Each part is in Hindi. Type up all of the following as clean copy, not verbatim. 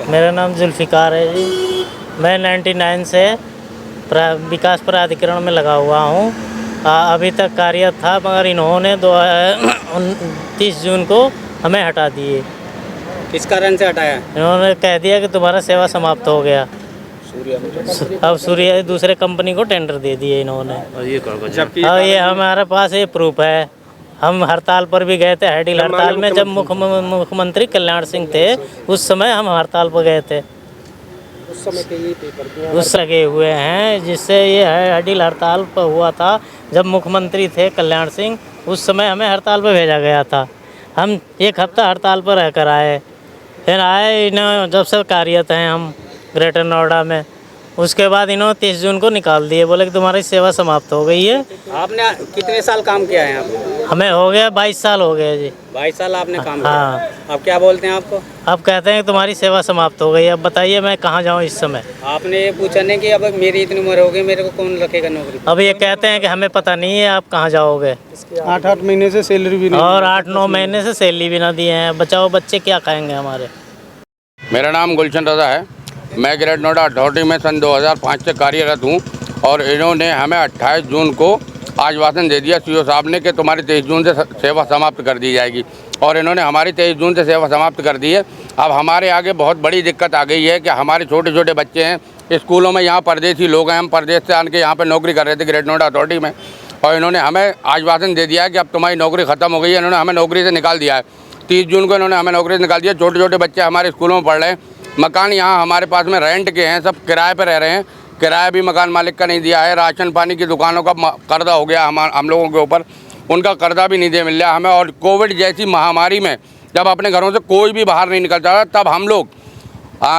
मेरा नाम जुल्फ़िकार है जी। मैं 99 से विकास प्राधिकरण में लगा हुआ हूँ। अभी तक कार्यरत था, मगर इन्होंने 29 जून को हमें हटा दिए। किस कारण से हटाया? इन्होंने कह दिया कि तुम्हारा सेवा समाप्त हो गया। अब सूर्य दूसरे कंपनी को टेंडर दे दिए इन्होंने। जबकि ये हमारे पास ये प्रूफ है। हम हड़ताल पर भी गए थे, हैडिल हड़ताल में, जब मुख्यमंत्री कल्याण सिंह थे उस समय हम हड़ताल पर गए थे। उस समय के ये पेपर उस लगे हुए हैं जिससे ये हैडिल हड़ताल पर हुआ था। जब मुख्यमंत्री थे कल्याण सिंह, उस समय हमें हड़ताल पर भेजा गया था। हम एक हफ्ता हड़ताल पर रहकर आए, फिर आए इन्होंने जब से कार्यरत हैं हम ग्रेटर नोएडा में। उसके बाद इन्होंने 30 जून को निकाल दिए, बोले कि तुम्हारी सेवा समाप्त हो गई है। आपने कितने साल काम किया है यहाँ पे? हमें हो गया 22 साल हो गए जी। 22 साल आपने काम किया। हाँ। अब क्या बोलते हैं आपको? अब कहते हैं कि तुम्हारी सेवा समाप्त हो गई। अब बताइए मैं कहाँ जाऊँ इस समय। आपने ये पूछा नहीं कि अब मेरी इतनी उम्र हो गई, मेरे को कौन रखेगा नौकरी? अब ये कहते हैं कि हमें पता नहीं है आप कहाँ जाओगे। 8-8 महीने से सैलरी भी नहीं, और 8-9 महीने से सैलरी भी ना दिए हैं। बचाओ बच्चे क्या खाएंगे हमारे। मेरा नाम गुलशन रजा है। मैं ग्रेटर नोएडा अथॉरिटी में सन 2005 से कार्यरत हूँ और इन्होंने हमें 28 जून को आश्वासन दे दिया सीओ साहब ने कि तुम्हारी 23 जून से सेवा समाप्त कर दी जाएगी, और इन्होंने हमारी 23 जून से सेवा समाप्त कर दी है। अब हमारे आगे बहुत बड़ी दिक्कत आ गई है कि हमारे छोटे छोटे बच्चे हैं स्कूलों में, यहाँ परदेसी लोग हैं, हम परदेश से आके यहाँ पर नौकरी कर रहे थे ग्रेटर नोएडा अथॉरिटी में, और इन्होंने हमें आश्वासन दे दिया है कि अब तुम्हारी नौकरी ख़त्म हो गई है। इन्होंने हमें नौकरी से निकाल दिया है। 30 जून को इन्होंने हमें नौकरी से निकाल दिया। छोटे छोटे बच्चे हमारे स्कूलों में पढ़ रहे हैं। मकान यहाँ हमारे पास में रेंट के हैं, सब किराए पर रह रहे हैं। किराया भी मकान मालिक का नहीं दिया है। राशन पानी की दुकानों का कर्जा हो गया हम लोगों के ऊपर, उनका कर्जा भी नहीं दे मिल रहा हमें। और कोविड जैसी महामारी में जब अपने घरों से कोई भी बाहर नहीं निकलता था, तब हम लोग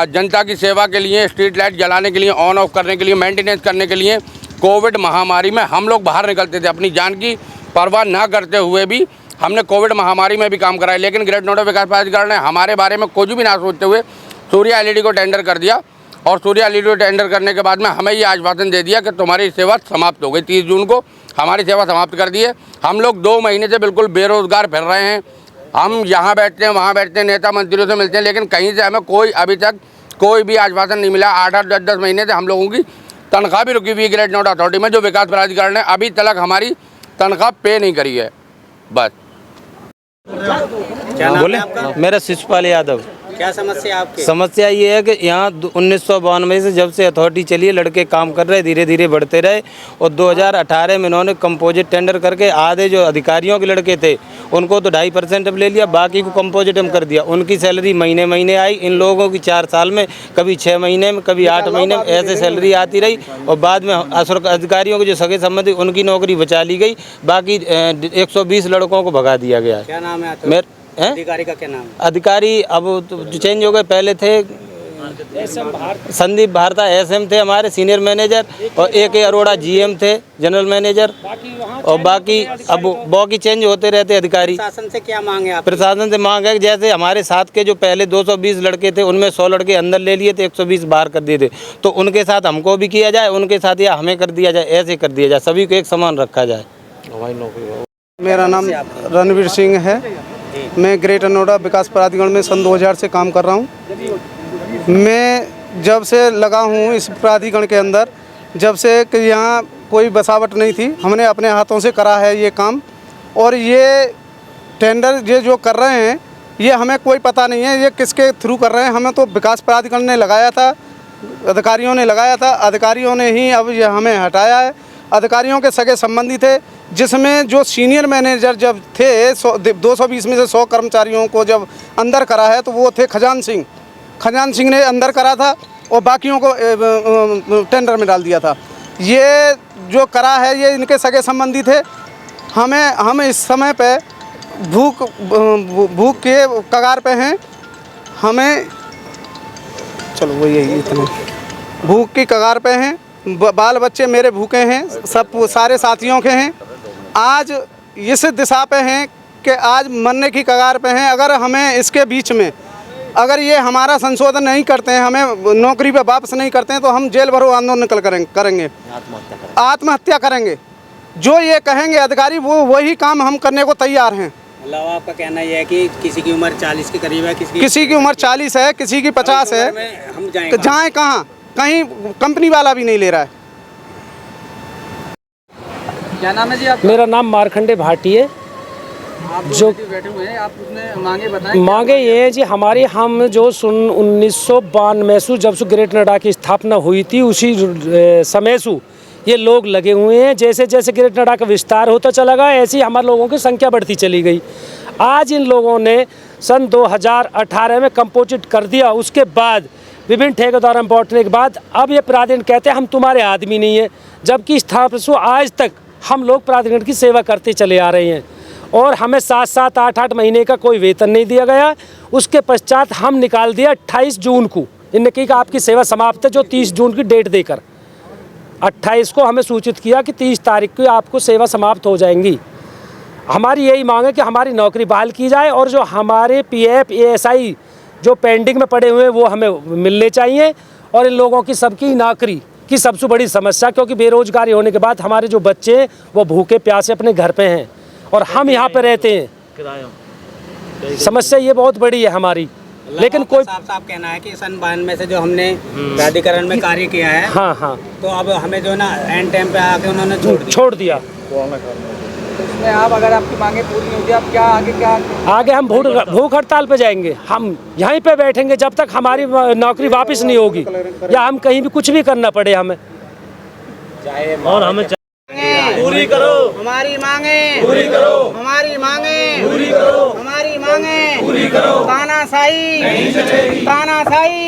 जनता की सेवा के लिए, स्ट्रीट लाइट जलाने के लिए, ऑन ऑफ करने के लिए, मेंटेनेंस करने के लिए, कोविड महामारी में हम लोग बाहर निकलते थे। अपनी जान की परवाह ना करते हुए भी हमने कोविड महामारी में भी काम कराया। लेकिन ग्रेटर नोएडा विकास प्राधिकरण ने हमारे बारे में कुछ भी ना सोचते हुए सूर्या एलईडी को टेंडर कर दिया, और सूर्या एलईडी को टेंडर करने के बाद में हमें ये आश्वासन दे दिया कि तुम्हारी सेवा समाप्त हो गई। 30 जून को हमारी सेवा समाप्त कर दी है। हम लोग 2 महीने से बिल्कुल बेरोजगार फिर रहे हैं। हम यहाँ बैठते हैं, वहाँ बैठते हैं, नेता मंत्रियों से मिलते हैं, लेकिन कहीं से हमें कोई अभी तक कोई भी आश्वासन नहीं मिला। 8-8, 10-10 महीने से हम लोगों की तनख्वाह भी रुकी हुई है ग्रेटर नोएडा अथॉरिटी में, जो विकास प्राधिकरण ने अभी तक हमारी तनख्वाह पे नहीं करी है। बस। क्या नाम बोले है आपका? मेरा शिशुपाल यादव। क्या समस्या आपकी? समस्या ये है कि यहाँ 1992 से जब से अथॉरिटी चली है, लड़के काम कर रहे, धीरे धीरे बढ़ते रहे, और 2018 में इन्होंने कंपोजिट टेंडर करके आधे जो अधिकारियों के लड़के थे उनको तो 2.5% अब ले लिया, बाकी को कंपोजिट हम कर दिया। उनकी सैलरी महीने महीने आई। इन लोगों की 4 साल में कभी 6 महीने में, कभी 8 महीने में ऐसे सैलरी आती रही, और बाद में अधिकारियों के जो सगे संबंधी उनकी नौकरी बचा ली गई। बाकी 120 लड़कों को भगा दिया गया। क्या नाम है अधिकारी का? क्या नाम है? अधिकारी अब तो चेंज हो गए। पहले थे संदीप भारता एसएम थे हमारे सीनियर मैनेजर, और एक अरोड़ा जीएम थे जनरल मैनेजर, और बाकी अब बाकी चेंज होते रहते अधिकारी। प्रशासन से क्या मांग है आप? प्रशासन से मांग है कि जैसे हमारे साथ के जो पहले 220 लड़के थे उनमें 100 लड़के अंदर ले लिए थे, 120 बाहर कर दिए थे, तो उनके साथ हमको भी किया जाए, उनके साथ या हमें कर दिया जाए, ऐसे कर दिया जाए, सभी को एक समान रखा जाए। मेरा नाम रणवीर सिंह है। मैं ग्रेटर नोएडा विकास प्राधिकरण में सन 2000 से काम कर रहा हूँ। मैं जब से लगा हूँ इस प्राधिकरण के अंदर, जब से कि यहाँ कोई बसावट नहीं थी, हमने अपने हाथों से करा है ये काम। और ये टेंडर ये जो कर रहे हैं, ये हमें कोई पता नहीं है ये किसके थ्रू कर रहे हैं। हमें तो विकास प्राधिकरण ने लगाया था, अधिकारियों ने लगाया था, अधिकारियों ने ही अब ये हमें हटाया है। अधिकारियों के सगे संबंधी थे, जिसमें जो सीनियर मैनेजर जब थे 220 में से 100 कर्मचारियों को जब अंदर करा है, तो वो थे खजान सिंह ने अंदर करा था, और बाकियों को टेंडर में डाल दिया था। ये जो करा है ये इनके सगे संबंधी थे। हम इस समय पे भूख के कगार पे हैं। हमें चलो वो यही इतने भूख की कगार पे हैं। बाल बच्चे मेरे भूखे हैं, सब सारे साथियों के हैं। आज इस दिशा पे हैं कि आज मरने की कगार पे हैं। अगर हमें इसके बीच में अगर ये हमारा संशोधन नहीं करते हैं, हमें नौकरी पे वापस नहीं करते हैं, तो हम जेल भरो आंदोलन करेंगे, आत्महत्या करेंगे। जो ये कहेंगे अधिकारी वो वही काम हम करने को तैयार हैं। मतलब आपका कहना यह है कि किसी की उम्र 40 के करीब है, किसी की उम्र 40 है, किसी की 50 है, हम जाएं तो जाएँ कहाँ? कहीं कंपनी वाला भी नहीं ले रहा है। क्या नाम है जी आपका? मेरा नाम मारखंडे भाटी है। आप जो बैठे हुए हैं, आप उसमें मांगे बताएं। मांगे ये है जी, हमारी हम जो 1992 से जब से ग्रेट नोएडा की स्थापना हुई थी उसी समय से ये लोग लगे हुए हैं। जैसे जैसे ग्रेट नोएडा का विस्तार होता चला गया ऐसे ही हमारे लोगों की संख्या बढ़ती चली गई। आज इन लोगों ने सन 2018 में कंपोजिट कर दिया। उसके बाद विभिन्न ठेकेदारों में बांटने के बाद अब ये प्राधिकरण कहते हैं हम तुम्हारे आदमी नहीं है, जबकि स्थापना से आज तक हम लोग प्राधिकरण की सेवा करते चले आ रहे हैं और हमें 7-7, 8-8 महीने का कोई वेतन नहीं दिया गया। उसके पश्चात हम निकाल दिया 28 जून को। इनने कहा कि आपकी सेवा समाप्त है, जो 30 जून की डेट देकर 28 को हमें सूचित किया कि 30 तारीख को आपको सेवा समाप्त हो जाएंगी। हमारी यही मांग है कि हमारी नौकरी बहाल की जाए और जो हमारे PF ASI जो पेंडिंग में पड़े हुए हैं वो हमें मिलने चाहिए। और इन लोगों की सबकी नौकरी की सबसे बड़ी समस्या, क्योंकि बेरोजगारी होने के बाद हमारे जो बच्चे हैं वो भूखे प्यासे अपने घर पे हैं और हम यहाँ पे रहते हैं। समस्या ये बहुत बड़ी है हमारी। लेकिन कोई साफ कहना है कि सन 92 से जो हमने प्राधिकरण में कार्य किया है, हाँ हाँ तो अब हमें जो है ना एंड टाइम पे आके उन्होंने छोड़ दिया। तो इसमें आप अगर आपकी मांगे पूरी नहीं होती, आप क्या आगे हम भूख हड़ताल पे जाएंगे। हम यहीं पे बैठेंगे जब तक हमारी नौकरी वापस नहीं होगी या हम कहीं भी कुछ भी करना पड़े हमें। और हमें पूरी करो हमारी मांगे, पूरी करो हमारी मांगे, पूरी करो हमारी मांगे, पूरी करो। तानाशाही, तानाशाही,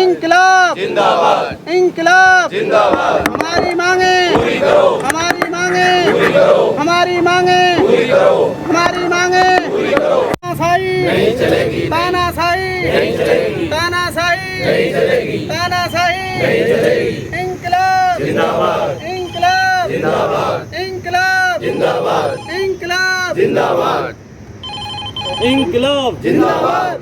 इंकलाब जिंदाबाद, इंकलाब जिंदाबाद। हमारी मांगे, पूरी करो हमारी मांगे, पूरी करो हमारी मांगे, पूरी करो हमारी मांगे, पूरी करो। तानाशाही नहीं चलेगी, तानाशाही नहीं चलेगी, तानाशाही नहीं चलेगी, तानाशाही नहीं चलेगी। इंकलाब जिंदाबाद, इंकलाब जिंदाबाद, इंकलाब जिंदाबाद, इंकलाब जिंदाबाद, इंकलाब जिंदाबाद।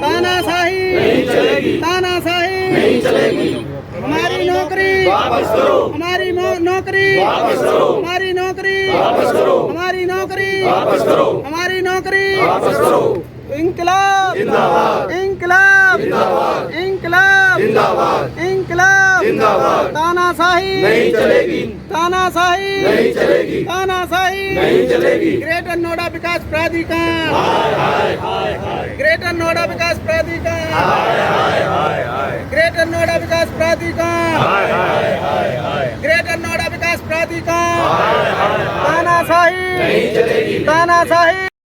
तानाशाही नहीं चलेगी, तानाशाही नहीं चलेगी। हमारी नौकरी वापस करो, हमारी नौकरी वापस करो, हमारी नौकरी वापस करो, हमारी नौकरी वापस करो, हमारी नौकरी वापस करो। इंकलाब जिंदाबाद, इंकलाब जिंदाबाद, इंकलाब जिंदाबाद, इंकलाब जिंदाबाद। तानाशाही नहीं चलेगी, तानाशाही नहीं चलेगी, तानाशाही नहीं चलेगी। ग्रेटर नोएडा विकास प्राधिकरण, ग्रेटर नोएडा विकास प्राधिकरण, ग्रेटर नोएडा विकास प्राधिकरण, ग्रेटर नोएडा विकास प्राधिकरण। तानाशाही नहीं चलेगी, तानाशाही।